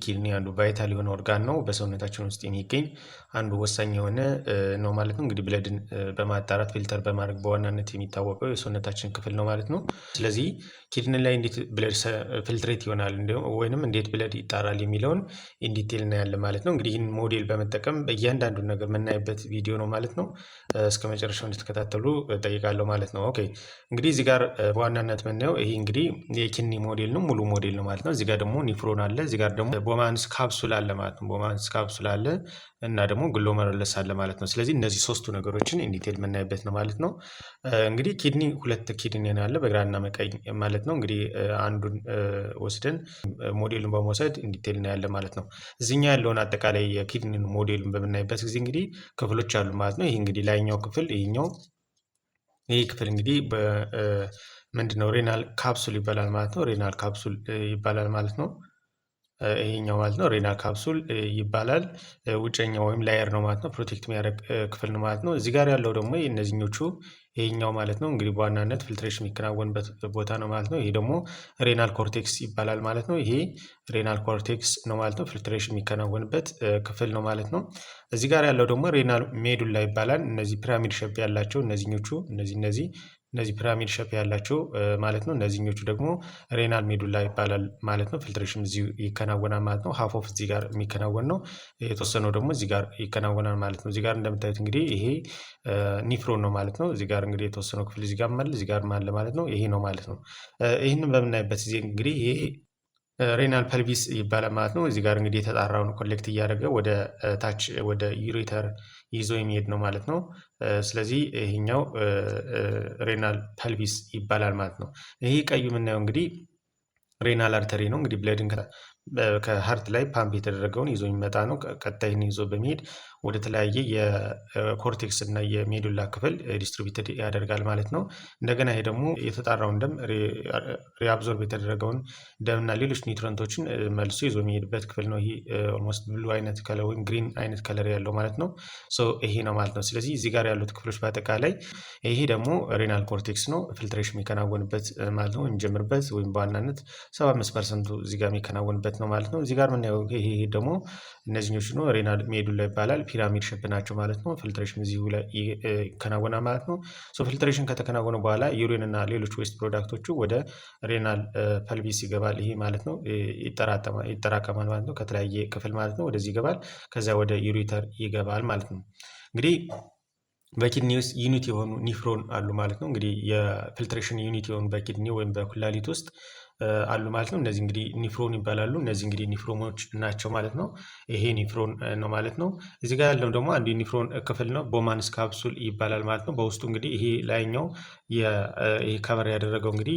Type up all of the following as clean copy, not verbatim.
ኪድኒ አንዱ ቫይታል የሆነ ኦርጋን ነው በሰውነታችን ውስጥ የሚገኝ አንዱ ወሳኝ የሆነ ነው ማለት ነው። እንግዲህ ብለድን በማጣራት ፊልተር በማድረግ በዋናነት የሚታወቀው የሰውነታችን ክፍል ነው ማለት ነው። ስለዚህ ኪድኒ ላይ እንዴት ብለድ ፊልትሬት ይሆናል ወይንም እንዴት ብለድ ይጣራል የሚለውን ኢን ዲቴል እናያለን ማለት ነው። እንግዲህ ይህን ሞዴል በመጠቀም በእያንዳንዱን ነገር የምናይበት ቪዲዮ ነው ማለት ነው። እስከ መጨረሻው እንድትከታተሉ እጠይቃለሁ ማለት ነው። ኦኬ እንግዲህ እዚህ ጋር በዋናነት የምናየው ይሄ እንግዲህ የኪድኒ ሞዴል ነው፣ ሙሉ ሞዴል ነው ማለት ነው። እዚህ ጋር ደግሞ ኒፍሮን አለ፣ እዚህ ጋር ደግሞ ቦማንስ ካፕሱል አለ ማለት ነው። ቦማንስ ካፕሱል አለ እና ደግሞ ግሎመሩለስ አለ ማለት ነው። ስለዚህ እነዚህ ሶስቱ ነገሮችን ኢን ዲቴል የምናይበት ነው ማለት ነው። እንግዲህ ኪድኒ ሁለት ኪድኒ አለ በግራና በቀኝ ማለት ነው። እንግዲህ አንዱን ወስደን ሞዴሉን በመውሰድ ኢን ዲቴል እናያለን ማለት ነው። እዚህኛ ያለውን አጠቃላይ የኪድኒን ሞዴሉን በምናይበት ጊዜ እንግዲህ ክፍሎች አሉ ማለት ነው። ይሄ እንግዲህ ላይኛው ክፍል ይሄ ክፍል እንግዲህ ምንድነው ሬናል ካፕሱል ይባላል ማለት ነው። ሬናል ካፕሱል ይባላል ማለት ነው። ይሄኛው ማለት ነው ሬናል ካፕሱል ይባላል። ውጨኛው ወይም ላየር ነው ማለት ነው። ፕሮቴክት የሚያደርግ ክፍል ነው ማለት ነው። እዚህ ጋር ያለው ደግሞ እነዚህኞቹ ይሄኛው ማለት ነው እንግዲህ በዋናነት ፊልትሬሽን የሚከናወንበት ቦታ ነው ማለት ነው። ይሄ ደግሞ ሬናል ኮርቴክስ ይባላል ማለት ነው። ይሄ ሬናል ኮርቴክስ ነው ማለት ነው። ፊልትሬሽን የሚከናወንበት ክፍል ነው ማለት ነው። እዚህ ጋር ያለው ደግሞ ሬናል ሜዱላ ይባላል። እነዚህ ፒራሚድ ሼፕ ያላቸው እነዚህኞቹ እነዚህ ፒራሚድ ሼፕ ያላቸው ማለት ነው። እነዚህኞቹ ደግሞ ሬናል ሜዱላ ይባላል ማለት ነው። ፊልትሬሽን እዚህ ይከናወናል ማለት ነው። ሃፍ ኦፍ እዚህ ጋር የሚከናወን ነው፣ የተወሰነው ደግሞ እዚህ ጋር ይከናወናል ማለት ነው። እዚህ ጋር እንደምታዩት እንግዲህ ይሄ ኒፍሮን ነው ማለት ነው። እዚህ ጋር እንግዲህ የተወሰነው ክፍል እዚህ ጋር አለ፣ እዚህ ጋር አለ ማለት ነው። ይሄ ነው ማለት ነው። ይህንን በምናይበት ጊዜ እንግዲህ ይሄ ሬናል ፐልቪስ ይባላል ማለት ነው። እዚህ ጋር እንግዲህ የተጣራውን ኮሌክት እያደረገ ወደ ታች ወደ ዩሬተር ይዞ የሚሄድ ነው ማለት ነው። ስለዚህ ይሄኛው ሬናል ፐልቪስ ይባላል ማለት ነው። ይሄ ቀዩ የምናየው እንግዲህ ሬናል አርተሪ ነው። እንግዲህ ብለድን ከሀርት ላይ ፓምፕ የተደረገውን ይዞ የሚመጣ ነው። ቀጣይን ይዞ በመሄድ ወደ ተለያየ የኮርቴክስ እና የሜዱላ ክፍል ዲስትሪቢዩትድ ያደርጋል ማለት ነው። እንደገና ይሄ ደግሞ የተጣራውን ደም ሪአብዞርብ የተደረገውን ደም እና ሌሎች ኒውትረንቶችን መልሶ ይዞ የሚሄድበት ክፍል ነው። ይሄ ኦልሞስት ብሉ አይነት ከለር ወይም ግሪን አይነት ከለር ያለው ማለት ነው። ይሄ ነው ማለት ነው። ስለዚህ እዚህ ጋር ያሉት ክፍሎች በአጠቃላይ ይሄ ደግሞ ሬናል ኮርቴክስ ነው፣ ፊልትሬሽን የሚከናወንበት ማለት ነው። እንጀምርበት ወይም በዋናነት 75% እዚህ ጋር የሚከናወንበት ነው ማለት ነው። እዚህ ጋር የምናየው ይሄ ደግሞ እነዚህኞቹ ነው ሬናል ሜዱላ ይባላል። ፒራሚድ ሼፕ ናቸው ማለት ነው። ፊልትሬሽን እዚሁ ላይ ይከናወናል ማለት ነው። ፊልትሬሽን ከተከናወነ በኋላ ዩሪን እና ሌሎች ዌስት ፕሮዳክቶቹ ወደ ሬናል ፐልቪስ ይገባል። ይሄ ማለት ነው ይጠራቀማል ማለት ነው። ከተለያየ ክፍል ማለት ነው ወደዚህ ይገባል። ከዚያ ወደ ዩሬተር ይገባል ማለት ነው። እንግዲህ በኪድኒ ውስጥ ዩኒት የሆኑ ኒፍሮን አሉ ማለት ነው። እንግዲህ የፊልትሬሽን ዩኒት የሆኑ በኪድኒ ወይም በኩላሊት ውስጥ አሉ ማለት ነው። እነዚህ እንግዲህ ኒፍሮን ይባላሉ። እነዚህ እንግዲህ ኒፍሮኖች ናቸው ማለት ነው። ይሄ ኒፍሮን ነው ማለት ነው። እዚህ ጋር ያለው ደግሞ አንድ ኒፍሮን ክፍል ነው፣ ቦማንስ ካፕሱል ይባላል ማለት ነው። በውስጡ እንግዲህ ይሄ ላይኛው ይሄ ከቨር ያደረገው እንግዲህ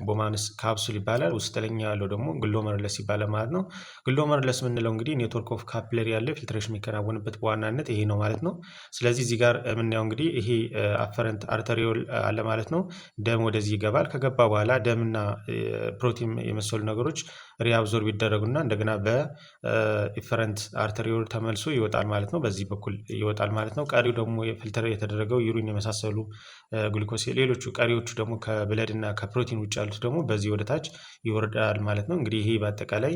ቦማንስ ካፕሱል ይባላል። ውስጠኛ ያለው ደግሞ ግሎመሩለስ ይባላል ማለት ነው። ግሎመሩለስ የምንለው እንግዲህ ኔትወርክ ኦፍ ካፒለሪ ያለ ፊልትሬሽን የሚከናወንበት በዋናነት ይሄ ነው ማለት ነው። ስለዚህ እዚህ ጋር የምናየው እንግዲህ ይሄ አፈረንት አርተሪዮል አለ ማለት ነው። ደም ወደዚህ ይገባል። ከገባ በኋላ ደምና ፕሮቲን የመሰሉ ነገሮች ሪአብዞርብ ይደረጉና እንደገና በኢፈረንት አርተሪዮል ተመልሶ ይወጣል ማለት ነው። በዚህ በኩል ይወጣል ማለት ነው። ቀሪው ደግሞ የፊልተር የተደረገው ዩሪን የመሳሰሉ ግሉኮስ፣ ሌሎቹ ቀሪዎቹ ደግሞ ከብለድ እና ከፕሮቲን ውጭ ያሉት ደግሞ በዚህ ወደታች ይወርዳል ማለት ነው። እንግዲህ ይሄ በአጠቃላይ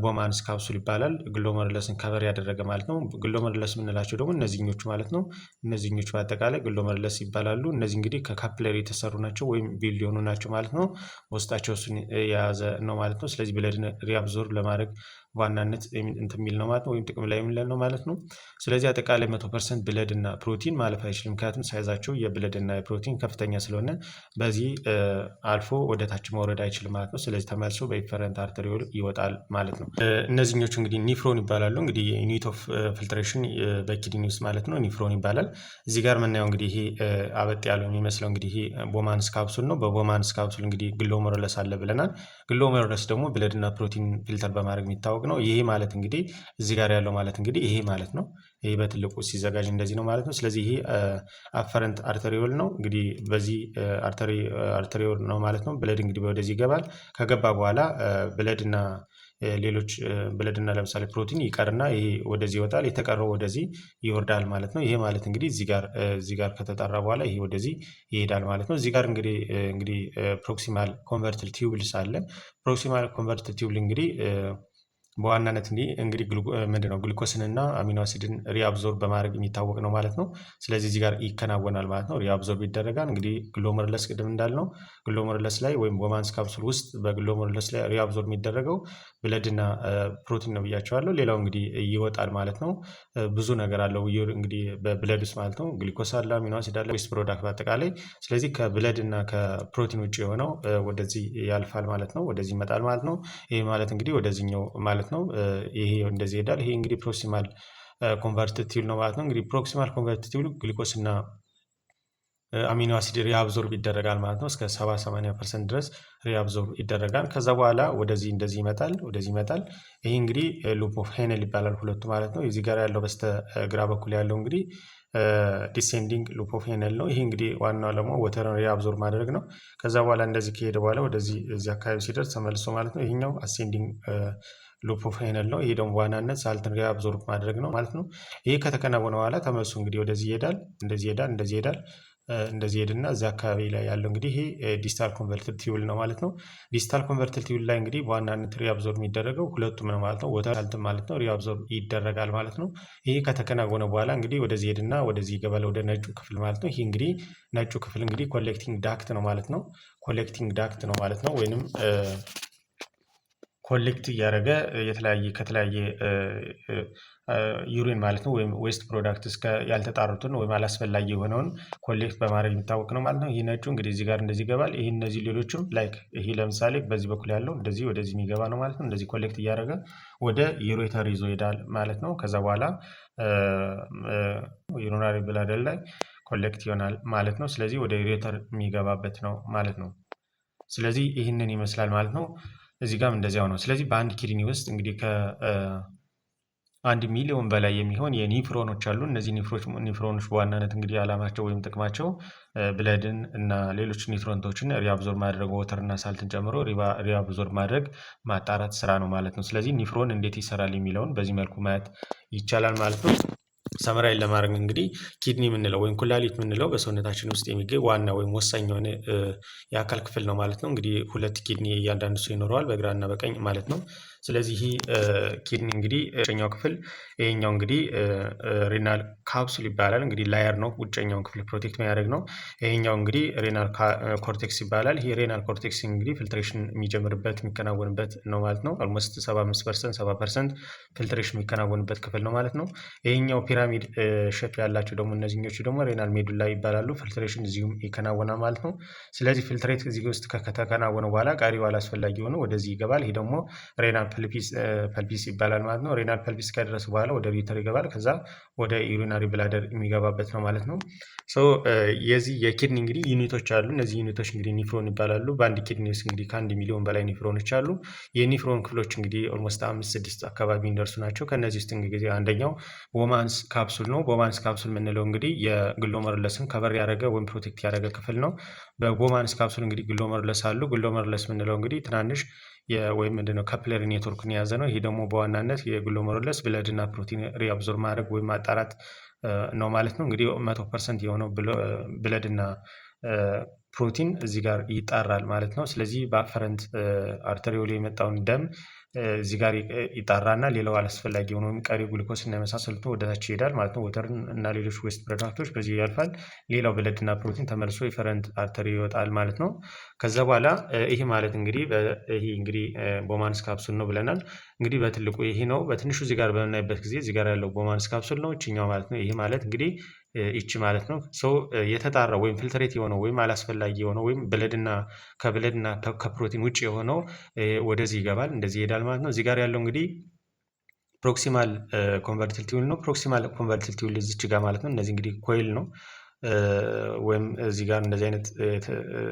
ቦማንስ ካፕሱል ይባላል። ግሎመሩለስን ከቨር ያደረገ ማለት ነው። ግሎመሩለስ የምንላቸው ደግሞ እነዚህኞቹ ማለት ነው። እነዚህኞቹ በአጠቃላይ ግሎመሩለስ ይባላሉ። እነዚህ እንግዲህ ከካፒለሪ የተሰሩ ናቸው ወይም ቢልድ የሆኑ ናቸው ማለት ነው። ውስጣቸው እሱን የያዘ ነው ማለት ነው። ስለዚህ ብለድ ሪአብዞርብ ለማድረግ ዋናነት እንትን የሚል ነው ማለት ነው፣ ወይም ጥቅም ላይ የሚል ነው ማለት ነው። ስለዚህ አጠቃላይ 100% ብለድ እና ፕሮቲን ማለፍ አይችልም፣ ምክንያቱም ሳይዛቸው የብለድ እና የፕሮቲን ከፍተኛ ስለሆነ በዚህ አልፎ ወደ ታች መውረድ አይችልም ማለት ነው። ስለዚህ ተመልሶ በኢፈረንት አርተሪዮል ይወጣል ማለት ነው። እነዚህኞቹ እንግዲህ ኒፍሮን ይባላሉ። እንግዲህ ዩኒት ኦፍ ፊልትሬሽን በኪድኒ ውስጥ ማለት ነው ኒፍሮን ይባላል። እዚህ ጋር የምናየው እንግዲህ ይሄ አበጥ ያለው የሚመስለው እንግዲህ ይሄ ቦማንስ ካፕሱል ነው። በቦማንስ ካፕሱል እንግዲህ ግሎመሩለስ አለ ብለናል። ግሎመሩለስ ደግሞ ብለድ እና ፕሮቲን ፊልተር በማድረግ የሚታወቅ ነው። ይሄ ማለት እንግዲህ እዚህ ጋር ያለው ማለት እንግዲህ ይሄ ማለት ነው። ይሄ በትልቁ ሲዘጋጅ እንደዚህ ነው ማለት ነው። ስለዚህ ይሄ አፈረንት አርተሪዮል ነው። እንግዲህ በዚህ አርተሪዮል ነው ማለት ነው። ብለድ እንግዲህ ወደዚህ ይገባል። ከገባ በኋላ ብለድ እና ሌሎች ብለድ እና ለምሳሌ ፕሮቲን ይቀርና ይሄ ወደዚህ ይወጣል፣ የተቀረው ወደዚህ ይወርዳል ማለት ነው። ይሄ ማለት እንግዲህ እዚህ ጋር ከተጣራ በኋላ ይሄ ወደዚህ ይሄዳል ማለት ነው። እዚህ ጋር እንግዲህ ፕሮክሲማል ኮንቨርትል ቲዩብልስ አለ። ፕሮክሲማል ኮንቨርትል ቲዩብል እንግዲህ በዋናነት እንግዲህ ምንድነው ግሉኮስንና አሚኖ አሲድን ሪአብዞርብ በማድረግ የሚታወቅ ነው ማለት ነው። ስለዚህ እዚህ ጋር ይከናወናል ማለት ነው። ሪአብዞርብ ይደረጋል። እንግዲህ ግሎመሩለስ ቅድም እንዳልነው ግሎመሩለስ ላይ ወይም ቦማንስ ካፕሱል ውስጥ በግሎመሩለስ ላይ ሪአብዞርብ የሚደረገው ብለድና ፕሮቲን ነው ብያቸዋለሁ። ሌላው እንግዲህ ይወጣል ማለት ነው። ብዙ ነገር አለው እንግዲህ በብለድ ውስጥ ማለት ነው። ግሊኮስ አለ፣ አሚኖ አሲድ አለ፣ ዌስት ፕሮዳክት በአጠቃላይ። ስለዚህ ከብለድ እና ከፕሮቲን ውጭ የሆነው ወደዚህ ያልፋል ማለት ነው። ወደዚህ ይመጣል ማለት ነው። ይሄ ማለት እንግዲህ ወደዚህኛው ማለት ነው። ይሄ እንደዚህ ይሄዳል። ይሄ እንግዲህ ፕሮክሲማል ኮንቨርትድ ነው ማለት ነው። እንግዲህ ፕሮክሲማል ኮንቨርትድ ግሉኮስ እና አሚኖ አሲድ ሪአብዞርብ ይደረጋል ማለት ነው። እስከ 70-80% ድረስ ሪአብዞርብ ይደረጋል። ከዛ በኋላ ወደዚህ እንደዚህ ይመጣል፣ ወደዚህ ይመጣል። ይሄ እንግዲህ ሉፕ ኦፍ ሄነል ይባላል ሁለቱ ማለት ነው። እዚህ ጋር ያለው በስተ ግራ በኩል ያለው እንግዲህ ዲሴንዲንግ ሉፕ ኦፍ ሄነል ነው። ይሄ እንግዲህ ዋናው ደግሞ ወተርን ሪአብዞርብ ማድረግ ነው። ከዛ በኋላ እንደዚህ ከሄደ በኋላ ወደዚህ እዚህ አካባቢ ሲደርስ ተመልሶ ማለት ነው። ይሄኛው አሴንዲንግ ሉፕ ኦፍ ሄነል ነው። ይሄ ደግሞ በዋናነት ሳልትን ሪአብዞርብ ማድረግ ነው ማለት ነው። ይሄ ከተከናወነ በኋላ ተመልሶ እንግዲህ ወደዚህ ይሄዳል፣ እንደዚህ ይሄዳል፣ እንደዚህ ይሄዳል፣ እንደዚህ ሄድና እዚህ አካባቢ ላይ ያለው እንግዲህ ይሄ ዲስታል ኮንቨርትድ ቲዩል ነው ማለት ነው። ዲስታል ኮንቨርትድ ቲዩል ላይ እንግዲህ በዋናነት ሪአብዞርብ የሚደረገው ሁለቱም ነው ማለት ነው። ወተር ሳልትን ማለት ነው ሪአብዞርብ ይደረጋል ማለት ነው። ይሄ ከተከናወነ በኋላ እንግዲህ ወደዚህ ሄድና ወደዚህ ይገባል ወደ ነጩ ክፍል ማለት ነው። ይሄ እንግዲህ ነጩ ክፍል እንግዲህ ኮሌክቲንግ ዳክት ነው ማለት ነው። ኮሌክቲንግ ዳክት ነው ማለት ነው። ወይንም ኮሌክት እያደረገ ከተለያየ ዩሪን ማለት ነው ወይም ዌስት ፕሮዳክት እስከ ያልተጣሩትን ወይም አላስፈላጊ የሆነውን ኮሌክት በማድረግ የሚታወቅ ነው ማለት ነው። ይህ ነጩ እንግዲህ እዚህ ጋር እንደዚህ ይገባል። ይህ እነዚህ ሌሎችም ላይክ ይሄ ለምሳሌ በዚህ በኩል ያለው እንደዚህ ወደዚህ የሚገባ ነው ማለት ነው። እንደዚህ ኮሌክት እያደረገ ወደ ዩሬተር ይዞ ይሄዳል ማለት ነው። ከዛ በኋላ ዩሪናሪ ብላደር ላይ ኮሌክት ይሆናል ማለት ነው። ስለዚህ ወደ ዩሬተር የሚገባበት ነው ማለት ነው። ስለዚህ ይህንን ይመስላል ማለት ነው። እዚህ ጋርም እንደዚያው ነው። ስለዚህ በአንድ ኪድኒ ውስጥ እንግዲህ ከ1 ሚሊዮን በላይ የሚሆን የኒፍሮኖች አሉ። እነዚህ ኒፍሮኖች በዋናነት እንግዲህ ዓላማቸው ወይም ጥቅማቸው ብለድን እና ሌሎች ኒውትሮንቶችን ሪአብዞርብ ማድረግ ወተርና ሳልትን ጨምሮ ሪአብዞርብ ማድረግ ማጣራት ስራ ነው ማለት ነው። ስለዚህ ኒፍሮን እንዴት ይሰራል የሚለውን በዚህ መልኩ ማየት ይቻላል ማለት ነው። ሰመራይን ለማድረግ እንግዲህ ኪድኒ የምንለው ወይም ኩላሊት የምንለው በሰውነታችን ውስጥ የሚገኝ ዋና ወይም ወሳኝ የሆነ የአካል ክፍል ነው ማለት ነው። እንግዲህ 2 ኪድኒ እያንዳንዱ ሰው ይኖረዋል በግራና በቀኝ ማለት ነው። ስለዚህ ኪድኒ እንግዲህ ውጨኛው ክፍል ይሄኛው እንግዲህ ሬናል ካፕሱል ይባላል። እንግዲህ ላየር ነው፣ ውጨኛውን ክፍል ፕሮቴክት የሚያደርግ ነው። ይሄኛው እንግዲህ ሬናል ኮርቴክስ ይባላል። ይሄ ሬናል ኮርቴክስ እንግዲህ ፊልትሬሽን የሚጀምርበት የሚከናወንበት ነው ማለት ነው። ኦልሞስት 75% 70% ፊልትሬሽን የሚከናወንበት ክፍል ነው ማለት ነው። ይሄኛው ፒራሚድ ሼፕ ያላቸው ደግሞ እነዚህኞቹ ደግሞ ሬናል ሜዱላ ይባላሉ። ፊልትሬሽን እዚሁም ይከናወናል ማለት ነው። ስለዚህ ፊልትሬት እዚህ ውስጥ ከተከናወነ በኋላ ቀሪው አላስፈላጊ ሆኖ ወደዚህ ይገባል። ይሄ ደግሞ ሬናል ፐልፒስ ይባላል ማለት ነው። ሬናል ፐልፒስ ከደረሰ በኋላ ወደ ዩሬተር ይገባል። ከዛ ወደ ዩሪናሪ ብላደር የሚገባበት ነው ማለት ነው። የዚህ የኪድኒ እንግዲህ ዩኒቶች አሉ። እነዚህ ዩኒቶች እንግዲህ ኒፍሮን ይባላሉ። በአንድ ኪድኒ ውስጥ እንግዲህ ከ1 ሚሊዮን በላይ ኒፍሮኖች አሉ። የኒፍሮን ክፍሎች እንግዲህ ኦልሞስት 5-6 አካባቢ የሚደርሱ ናቸው። ከእነዚህ ውስጥ እንግዲህ አንደኛው ቦማንስ ካፕሱል ነው። ቦማንስ ካፕሱል የምንለው እንግዲህ የግሎመሩለስን ከበር ያደረገ ወይም ፕሮቴክት ያደረገ ክፍል ነው። በቦማንስ ካፕሱል እንግዲህ ግሎመሩለስ አሉ። ግሎመሩለስ የምንለው እንግዲህ ትናንሽ ወይም ምንድነው ካፕለሪ ኔትወርክን የያዘ ነው። ይሄ ደግሞ በዋናነት የግሎመሩለስ ብለድ እና ፕሮቲን ሪአብዞርብ ማድረግ ወይም ማጣራት ነው ማለት ነው። እንግዲህ 100% የሆነው ብለድ እና ፕሮቲን እዚህ ጋር ይጣራል ማለት ነው። ስለዚህ በአፈረንት አርተሪዮል የመጣውን ደም እዚህ ጋር ይጣራና ሌላው አላስፈላጊ የሆነውን ቀሪ ግሉኮስ እና የመሳሰሉት ወደታች ይሄዳል ማለት ነው። ወተርን እና ሌሎች ዌስት ፕሮዳክቶች በዚህ ያልፋል። ሌላው ብለድ እና ፕሮቲን ተመልሶ የፈረንት አርተሪ ይወጣል ማለት ነው። ከዛ በኋላ ይሄ ማለት እንግዲህ ይሄ እንግዲህ ቦማንስ ካፕሱል ነው ብለናል። እንግዲህ በትልቁ ይሄ ነው። በትንሹ እዚህ ጋር በምናይበት ጊዜ እዚህ ጋር ያለው ቦማንስ ካፕሱል ነው፣ እችኛው ማለት ነው። ይሄ ማለት እንግዲህ ይቺ ማለት ነው። የተጣራ ወይም ፊልትሬት የሆነው ወይም አላስፈላጊ የሆነው ወይም ብለድና ከብለድና ከፕሮቲን ውጭ የሆነው ወደዚህ ይገባል፣ እንደዚህ ይሄዳል ማለት ነው። እዚህ ጋር ያለው እንግዲህ ፕሮክሲማል ኮንቨርትል ቲዩል ነው። ፕሮክሲማል ኮንቨርትል ቲዩል እዚች ጋር ማለት ነው። እነዚህ እንግዲህ ኮይል ነው ወይም እዚህ ጋር እንደዚህ አይነት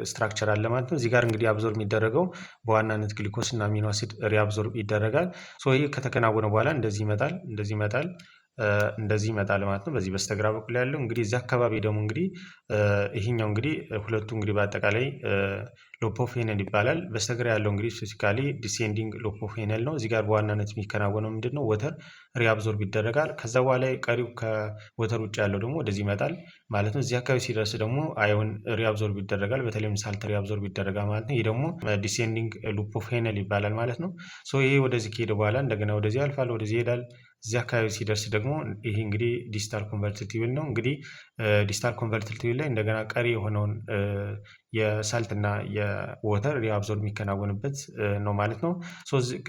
ስትራክቸር አለ ማለት ነው። እዚህ ጋር እንግዲህ አብዞርብ የሚደረገው በዋናነት ግሉኮስ እና አሚኖ አሲድ ሪአብዞርብ ይደረጋል። ይህ ከተከናወነ በኋላ እንደዚህ ይመጣል፣ እንደዚህ ይመጣል፣ እንደዚህ ይመጣል ማለት ነው። በዚህ በስተግራ በኩል ያለው እንግዲህ እዚህ አካባቢ ደግሞ እንግዲህ ይሄኛው እንግዲህ ሁለቱ እንግዲህ በአጠቃላይ ሎፖፌነል ይባላል። በስተግራ ያለው እንግዲህ ስፔሲፊካሊ ዲሴንዲንግ ሎፖፌነል ነው። እዚህ ጋር በዋናነት የሚከናወነው ምንድን ነው? ወተር ሪአብዞርብ ይደረጋል። ከዛ በኋላ ቀሪው ከወተር ውጭ ያለው ደግሞ ወደዚህ ይመጣል ማለት ነው። እዚህ አካባቢ ሲደርስ ደግሞ አዮን ሪአብዞርብ ይደረጋል። በተለይም ሳልት ሪአብዞርብ ይደረጋል ማለት ነው። ይህ ደግሞ ዲሴንዲንግ ሎፖፌነል ይባላል ማለት ነው። ይሄ ወደዚህ ከሄደ በኋላ እንደገና ወደዚህ ያልፋል፣ ወደዚህ ይሄዳል። እዚህ አካባቢ ሲደርስ ደግሞ ይሄ እንግዲህ ዲስታል ኮንቨርትድ ቲብል ነው። እንግዲህ ዲስታል ኮንቨርትድ ቲብል ላይ እንደገና ቀሪ የሆነውን የሳልት እና የወተር ሪአብዞርብ የሚከናወንበት ነው ማለት ነው።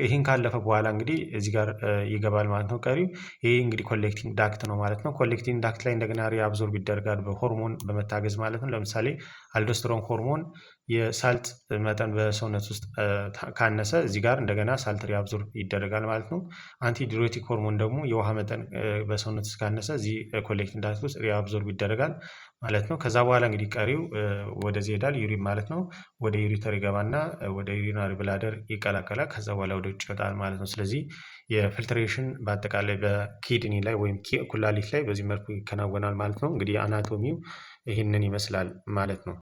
ይህን ካለፈ በኋላ እንግዲህ እዚህ ጋር ይገባል ማለት ነው ቀሪው። ይህ እንግዲህ ኮሌክቲንግ ዳክት ነው ማለት ነው። ኮሌክቲንግ ዳክት ላይ እንደገና ሪአብዞርብ ይደረጋል በሆርሞን በመታገዝ ማለት ነው። ለምሳሌ አልዶስትሮን ሆርሞን የሳልት መጠን በሰውነት ውስጥ ካነሰ እዚህ ጋር እንደገና ሳልት ሪአብዞርብ ይደረጋል ማለት ነው። አንቲዲዩሬቲክ ሆርሞን ደግሞ የውሃ መጠን በሰውነት ውስጥ ካነሰ እዚህ ኮሌክቲንግ ዳክት ውስጥ ሪአብዞርብ ይደረጋል ማለት ነው። ከዛ በኋላ እንግዲህ ቀሪው ወደዚህ ይሄዳል ዩሪን ማለት ነው። ወደ ዩሪተር ይገባና ወደ ዩሪናሪ ብላደር ይቀላቀላል። ከዛ በኋላ ወደ ውጭ ይወጣል ማለት ነው። ስለዚህ የፊልትሬሽን በአጠቃላይ በኪድኒ ላይ ወይም ኩላሊት ላይ በዚህ መልኩ ይከናወናል ማለት ነው። እንግዲህ አናቶሚው ይህንን ይመስላል ማለት ነው።